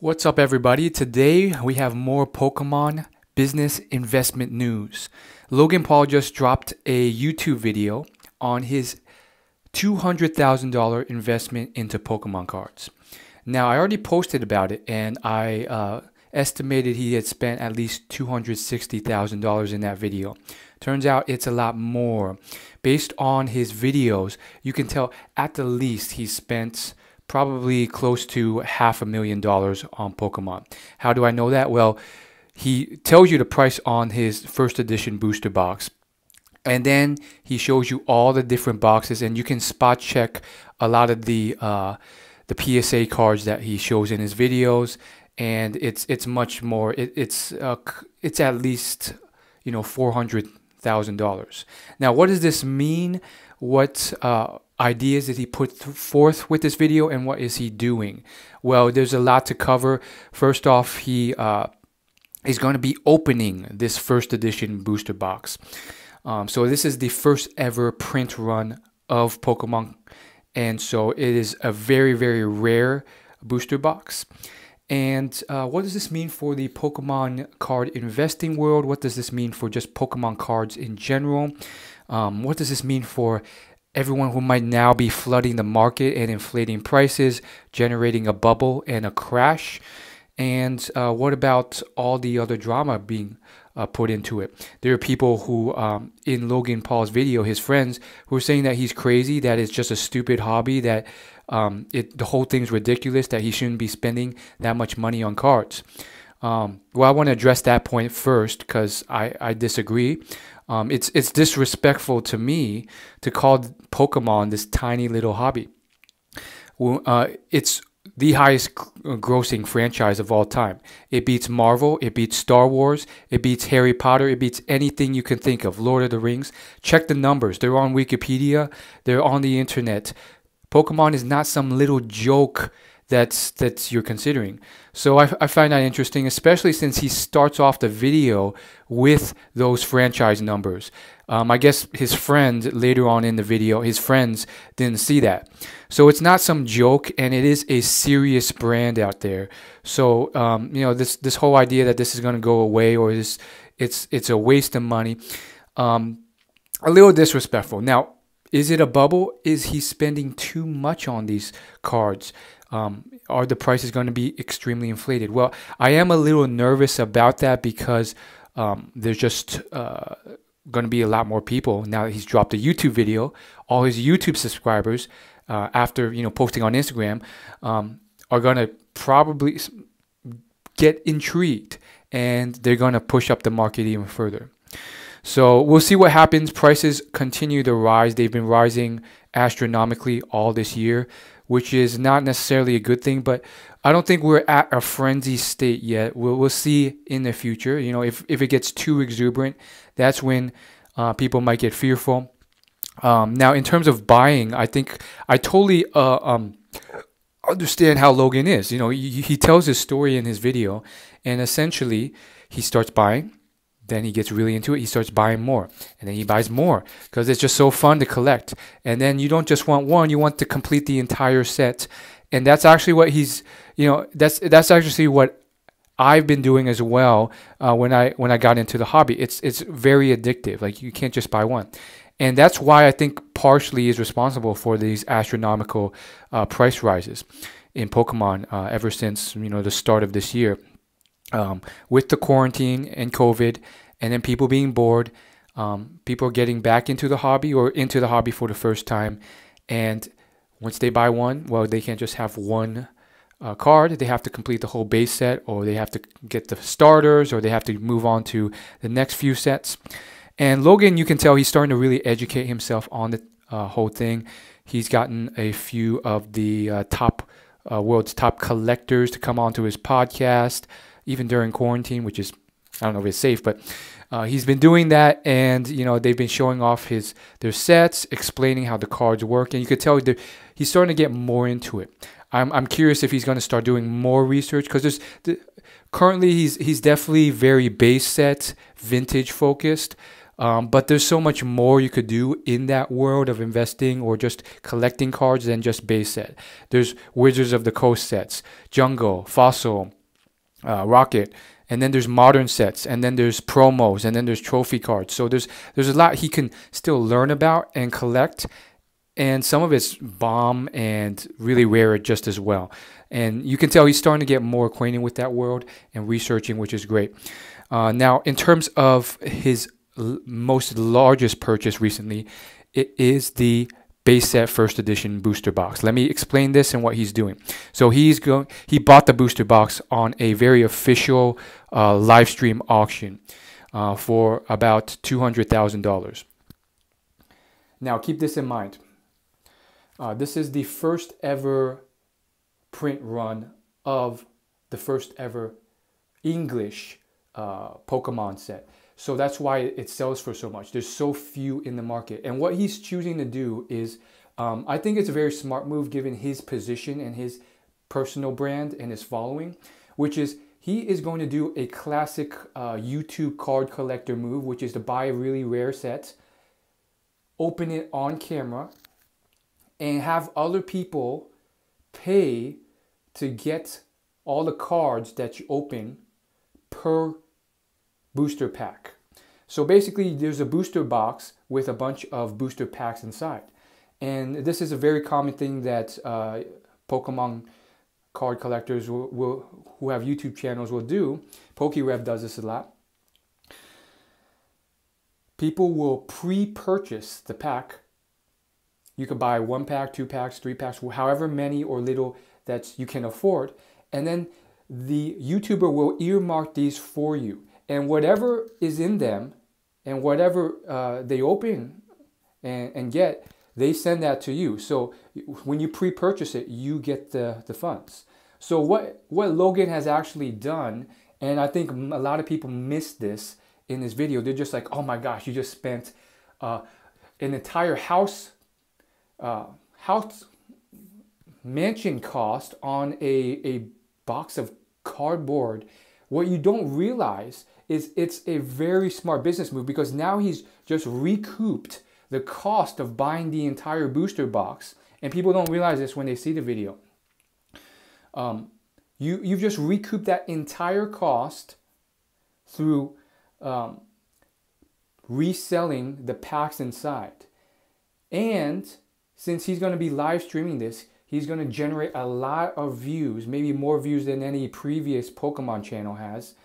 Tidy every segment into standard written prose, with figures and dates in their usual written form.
What's up, everybody? Today we have more Pokemon business investment news. Logan Paul just dropped a YouTube video on his $200,000 investment into Pokemon cards. Now, I already posted about it, and I estimated he had spent at least $260,000 in that video. Turns out it's a lot more. Based on his videos, you can tell at the least he spent probably close to $500,000 on Pokemon. How do I know that? Well, he tells you the price on his first edition booster box, and then he shows you all the different boxes, and you can spot check a lot of the PSA cards that he shows in his videos, and it's much more. It's at least $400,000. Now, what does this mean? What ideas did he put forth with this video, and what is he doing? Well, there's a lot to cover. First off, he is going to be opening this first edition booster box. So this is the first ever print run of Pokemon, and so it is a very, very rare booster box. And what does this mean for the Pokemon card investing world? What does this mean for just Pokemon cards in general? What does this mean for everyone who might now be flooding the market and inflating prices, generating a bubble and a crash? And what about all the other drama being put into it? There are people who, in Logan Paul's video, his friends, who are saying that he's crazy, that it's just a stupid hobby, that the whole thing's ridiculous, that he shouldn't be spending that much money on cards. Well, I want to address that point first because I disagree. It's disrespectful to me to call Pokemon this tiny little hobby. It's the highest grossing franchise of all time. It beats Marvel, it beats Star Wars, it beats Harry Potter, it beats anything you can think of. Lord of the Rings. Check the numbers. They're on Wikipedia. They're on the internet. Pokemon is not some little joke that's you're considering. So I find that interesting, especially since he starts off the video with those franchise numbers. I guess his friend later on in the video, his friends didn't see that. So it's not some joke, and it is a serious brand out there. So this whole idea that this is going to go away, or it's a waste of money, a little disrespectful. Now, is it a bubble? Is he spending too much on these cards? Are the prices going to be extremely inflated? Well, I am a little nervous about that because there's just going to be a lot more people now that he's dropped a YouTube video. All his YouTube subscribers, after posting on Instagram, are going to probably get intrigued, and they're going to push up the market even further. So we'll see what happens. Prices continue to rise. They've been rising astronomically all this year, which is not necessarily a good thing, but I don't think we're at a frenzy state yet. We'll see in the future. If it gets too exuberant, that's when people might get fearful. Now, in terms of buying, I think I totally understand how Logan is. He tells his story in his video, and essentially he starts buying. Then he gets really into it. He starts buying more, and then he buys more because it's just so fun to collect. And then you don't just want one; you want to complete the entire set. And that's actually what he's, that's actually what I've been doing as well. When I got into the hobby, it's very addictive. Like, you can't just buy one, and that's why I think partially is responsible for these astronomical price rises in Pokemon ever since the start of this year. With the quarantine and COVID, and then people being bored, people are getting back into the hobby or into the hobby for the first time. And once they buy one, well, they can't just have one card. They have to complete the whole base set, or they have to get the starters, or they have to move on to the next few sets. And Logan, you can tell he's starting to really educate himself on the whole thing. He's gotten a few of the world's top collectors to come onto his podcast, even during quarantine, which is, I don't know if it's safe, but he's been doing that, and they've been showing off their sets, explaining how the cards work, and you could tell he's starting to get more into it. I'm curious if he's going to start doing more research, because currently he's definitely very base set, vintage focused. But there's so much more you could do in that world of investing or just collecting cards than just base set. There's Wizards of the Coast sets, Jungle, Fossil, Rocket, and then there's modern sets, and then there's promos, and then there's trophy cards. So there's a lot he can still learn about and collect, and some of it's bomb and really rare just as well. And you can tell he's starting to get more acquainted with that world and researching, which is great. Now, in terms of his most largest purchase recently, it is the base set first edition booster box. Let me explain this and what he's doing. So he bought the booster box on a very official live stream auction for about $200,000. Now keep this in mind. This is the first ever print run of the first ever English Pokemon set. So that's why it sells for so much. There's so few in the market. And what he's choosing to do is, I think it's a very smart move given his position and his personal brand and his following, which is he is going to do a classic YouTube card collector move, which is to buy a really rare set, open it on camera, and have other people pay to get all the cards that you open per booster pack. So basically there's a booster box with a bunch of booster packs inside. And this is a very common thing that Pokemon card collectors who have YouTube channels will do. PokeRev does this a lot. People will pre-purchase the pack. You could buy 1 pack, 2 packs, 3 packs, however many or little that you can afford. And then the YouTuber will earmark these for you. And whatever is in them and whatever they open and get, they send that to you. So when you pre-purchase it, you get the funds. So what Logan has actually done, and I think a lot of people missed this in this video, they're just like, oh my gosh, you just spent an entire house mansion cost on a box of cardboard. What you don't realize is it's a very smart business move, because now he's just recouped the cost of buying the entire booster box, and people don't realize this when they see the video. You've just recouped that entire cost through reselling the packs inside. And since he's going to be live streaming this, he's going to generate a lot of views, maybe more views than any previous Pokemon channel has,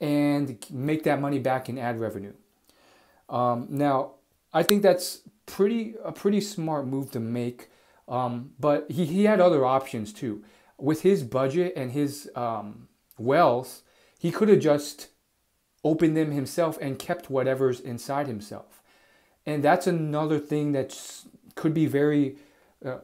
and make that money back in ad revenue. Now, I think that's a pretty smart move to make, but he had other options too. With his budget and his wealth, he could have just opened them himself and kept whatever's inside himself. And that's another thing that could be very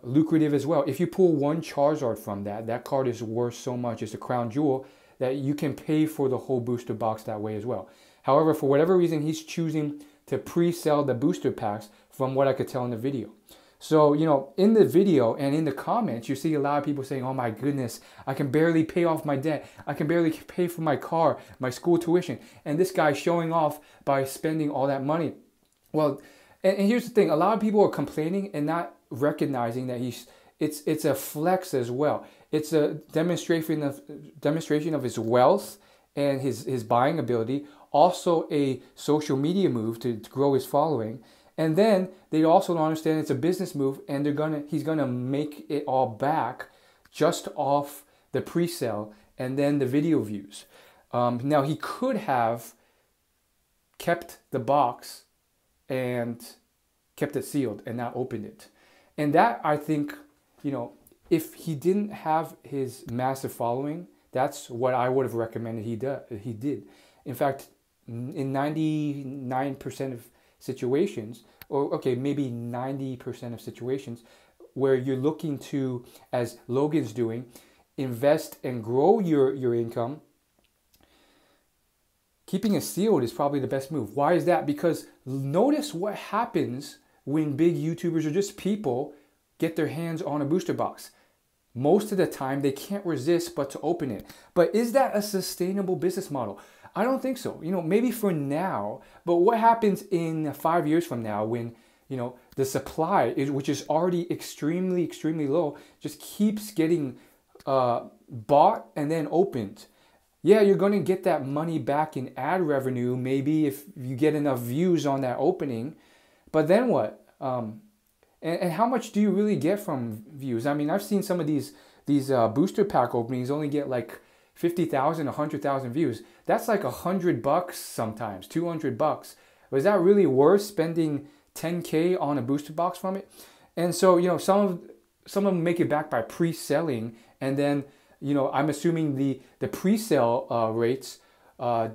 lucrative as well. If you pull one Charizard from that card is worth so much, it's a crown jewel, that you can pay for the whole booster box that way as well. However, for whatever reason, he's choosing to pre-sell the booster packs, from what I could tell in the video. So, you know, in the video and in the comments, you see a lot of people saying, oh my goodness, I can barely pay off my debt. I can barely pay for my car, my school tuition. And this guy's showing off by spending all that money. Well, and here's the thing, a lot of people are complaining and not recognizing that it's a flex as well. It's a demonstration of his wealth and his buying ability, also a social media move to grow his following. And then they also don't understand it's a business move, and he's gonna make it all back just off the pre-sale and then the video views. Now he could have kept the box and kept it sealed and not opened it. And that, I think, you know, if he didn't have his massive following, that's what I would have recommended he did. In fact, in 99% of situations, or okay, maybe 90% of situations where you're looking to, as Logan's doing, invest and grow your income, keeping it sealed is probably the best move. Why is that? Because notice what happens when big YouTubers or just people get their hands on a booster box. Most of the time, they can't resist but to open it. But is that a sustainable business model? I don't think so. Maybe for now, but what happens in 5 years from now when, the supply, which is already extremely, extremely low, just keeps getting bought and then opened? Yeah, you're going to get that money back in ad revenue, maybe if you get enough views on that opening. But then what? And how much do you really get from views? I mean, I've seen some of these booster pack openings only get like 50,000, 100,000 views. That's like $100 sometimes, $200. Was that really worth spending 10K on a booster box from it? And so, some of them make it back by pre-selling, and then, I'm assuming the pre-sale rates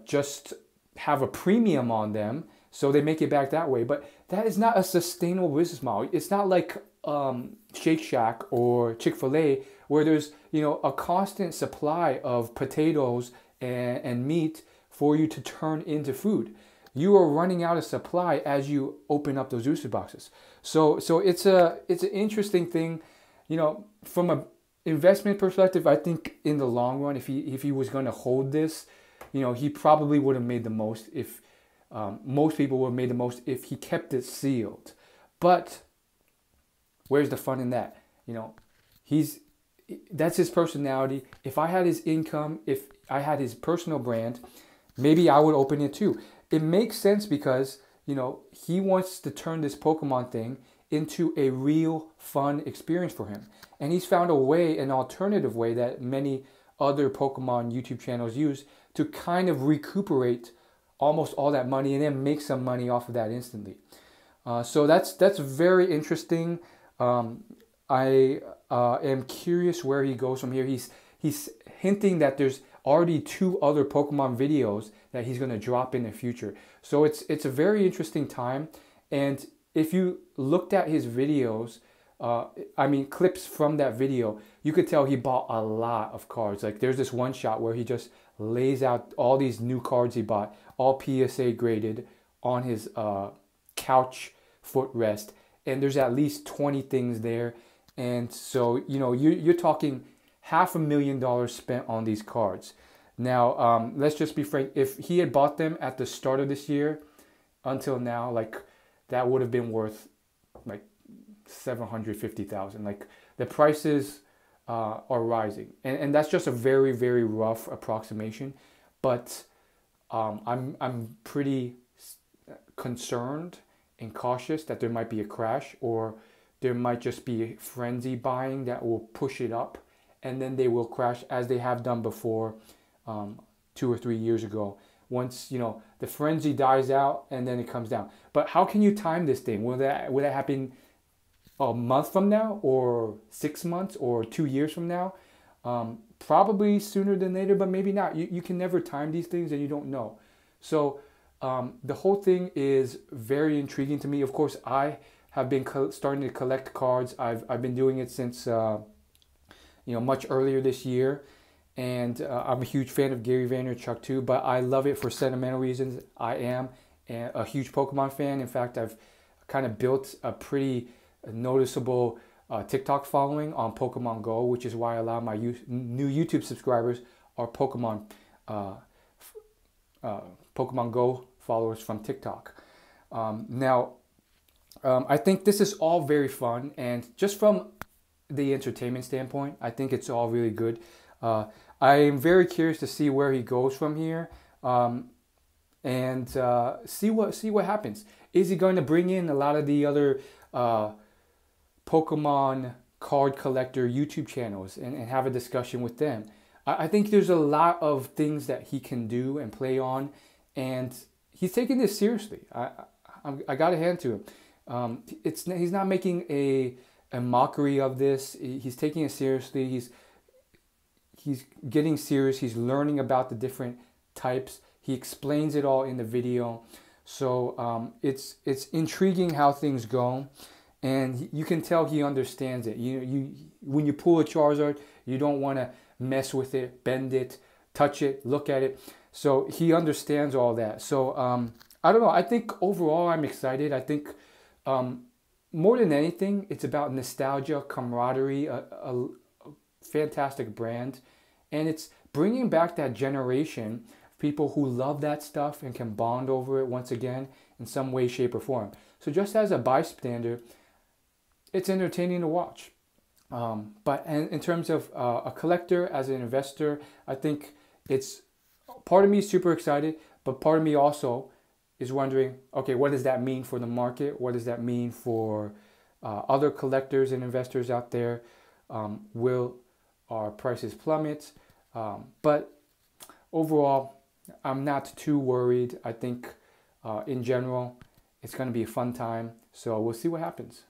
just have a premium on them, so they make it back that way. But that is not a sustainable business model. It's not like Shake Shack or Chick-fil-A, where there's a constant supply of potatoes and meat for you to turn into food. You are running out of supply as you open up those booster boxes. So it's an interesting thing, from a investment perspective. I think in the long run, if he was going to hold this, he probably would have made the most if most people would have made the most if he kept it sealed. But where's the fun in that? That's his personality. If I had his income, if I had his personal brand, maybe I would open it too. It makes sense because, he wants to turn this Pokemon thing into a real fun experience for him. And he's found an alternative way that many other Pokemon YouTube channels use to kind of recuperate almost all that money and then make some money off of that instantly. So that's very interesting. I am curious where he goes from here. He's hinting that there's already 2 other Pokemon videos that he's going to drop in the future. So it's a very interesting time. And if you looked at his videos, clips from that video, you could tell he bought a lot of cards. Like there's this one shot where he just lays out all these new cards he bought, all PSA graded, on his couch footrest. And there's at least 20 things there. And so, you're talking $500,000 spent on these cards. Now, let's just be frank. If he had bought them at the start of this year until now, like that would have been worth like $750,000. Like the prices are rising, and that's just a very, very rough approximation. But I'm pretty concerned and cautious that there might be a crash, or there might just be frenzy buying that will push it up, and then they will crash as they have done before 2 or 3 years ago. Once the frenzy dies out and then it comes down. But how can you time this thing? Will that happen a month from now, or 6 months, or 2 years from now? Probably sooner than later, but maybe not. You can never time these things, and you don't know. So the whole thing is very intriguing to me. Of course, I have been starting to collect cards. I've been doing it since much earlier this year, and I'm a huge fan of Gary Vaynerchuk too. But I love it for sentimental reasons. I am a huge Pokemon fan. In fact, I've kind of built a pretty noticeable TikTok following on Pokemon Go, which is why a lot of my new YouTube subscribers are Pokemon Go followers from TikTok. I think this is all very fun, and just from the entertainment standpoint, I think it's all really good. I am very curious to see where he goes from here, and see what happens. Is he going to bring in a lot of the other Pokemon card collector YouTube channels and have a discussion with them? I think there's a lot of things that he can do and play on, and he's taking this seriously. I got to hand to him. He's not making a mockery of this. He's taking it seriously. He's getting serious. He's learning about the different types. He explains it all in the video. So it's intriguing how things go, and you can tell he understands it. When you pull a Charizard, you don't want to mess with it, bend it, touch it, look at it. So he understands all that. So I don't know. I think overall I'm excited. I think more than anything, it's about nostalgia, camaraderie, a fantastic brand. And it's bringing back that generation people who love that stuff and can bond over it once again in some way, shape, or form. So just as a bystander, it's entertaining to watch. But in terms of a collector, as an investor, I think it's, part of me is super excited, but part of me also is wondering, okay, what does that mean for the market? What does that mean for other collectors and investors out there? Will our prices plummet? But overall, I'm not too worried. I think in general, it's going to be a fun time. So we'll see what happens.